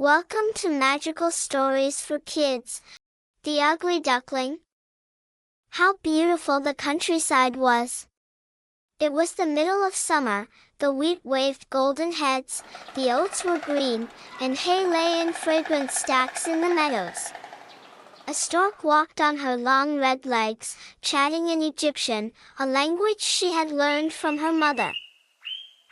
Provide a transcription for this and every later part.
Welcome to Magical Stories for Kids. The Ugly Duckling. How beautiful the countryside was. It was the middle of summer, the wheat waved golden heads, the oats were green, and hay lay in fragrant stacks in the meadows. A stork walked on her long red legs, chatting in Egyptian, a language she had learned from her mother.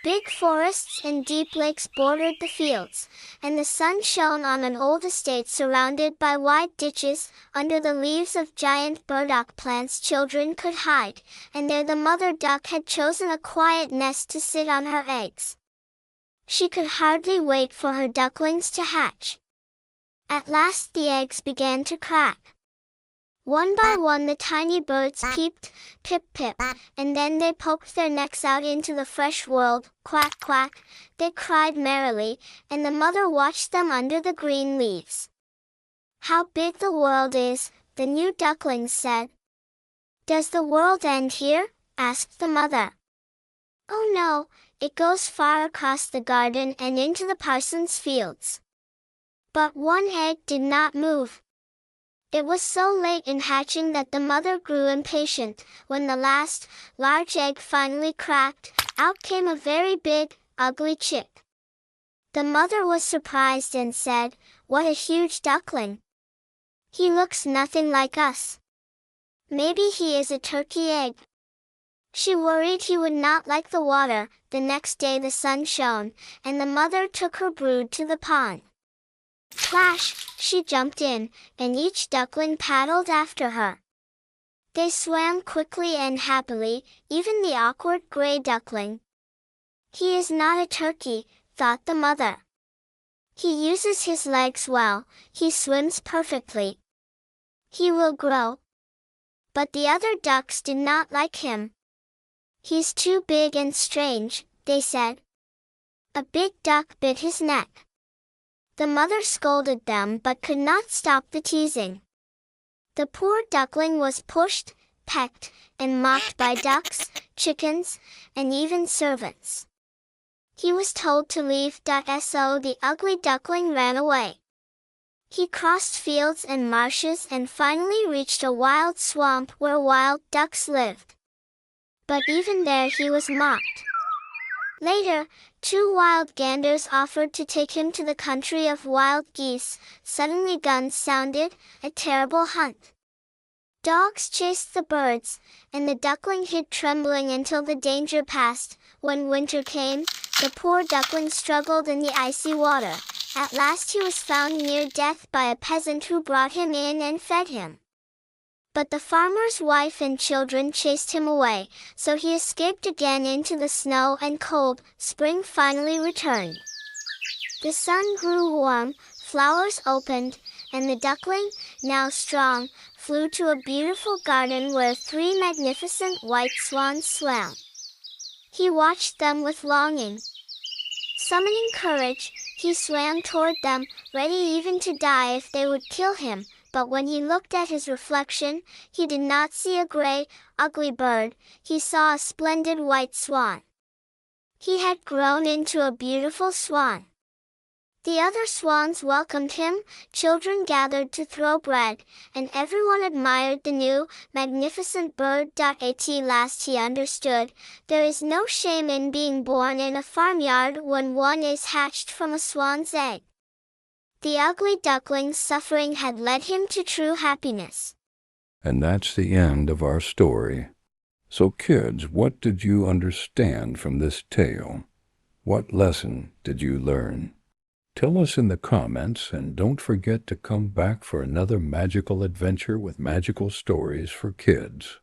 Big forests and deep lakes bordered the fields, and the sun shone on an old estate surrounded by wide ditches. Under the leaves of giant burdock plants children could hide, and there the mother duck had chosen a quiet nest to sit on her eggs. She could hardly wait for her ducklings to hatch. At last the eggs began to crack. One by one the tiny birds peeped, pip-pip, and then they poked their necks out into the fresh world, quack, quack. They cried merrily, and the mother watched them under the green leaves. "How big the world is," the new ducklings said. "Does the world end here?" asked the mother. "Oh no, it goes far across the garden and into the parson's fields." But one egg did not move. It was so late in hatching that the mother grew impatient. When the last, large egg finally cracked, out came a very big, ugly chick. The mother was surprised and said, "What a huge duckling! He looks nothing like us. Maybe he is a turkey egg." She worried he would not like the water. The next day the sun shone, and the mother took her brood to the pond. Splash! She jumped in, and each duckling paddled after her. They swam quickly and happily, even the awkward gray duckling. "He is not a turkey," thought the mother. "He uses his legs well, he swims perfectly. He will grow." But the other ducks did not like him. "He's too big and strange," they said. A big duck bit his neck. The mother scolded them but could not stop the teasing. The poor duckling was pushed, pecked, and mocked by ducks, chickens, and even servants. He was told to leave. So the ugly duckling ran away. He crossed fields and marshes and finally reached a wild swamp where wild ducks lived. But even there he was mocked. Later, two wild ganders offered to take him to the country of wild geese. Suddenly guns sounded, a terrible hunt. Dogs chased the birds, and the duckling hid trembling until the danger passed. When winter came, the poor duckling struggled in the icy water. At last he was found near death by a peasant who brought him in and fed him. But the farmer's wife and children chased him away, so he escaped again into the snow and cold. Spring finally returned. The sun grew warm, flowers opened, and the duckling, now strong, flew to a beautiful garden where 3 magnificent white swans swam. He watched them with longing. Summoning courage, he swam toward them, ready even to die if they would kill him. But when he looked at his reflection, he did not see a gray, ugly bird, he saw a splendid white swan. He had grown into a beautiful swan. The other swans welcomed him, children gathered to throw bread, and everyone admired the new, magnificent bird. At last he understood, there is no shame in being born in a farmyard when one is hatched from a swan's egg. The ugly duckling's suffering had led him to true happiness. And that's the end of our story. So kids, what did you understand from this tale? What lesson did you learn? Tell us in the comments, and don't forget to come back for another magical adventure with magical stories for kids.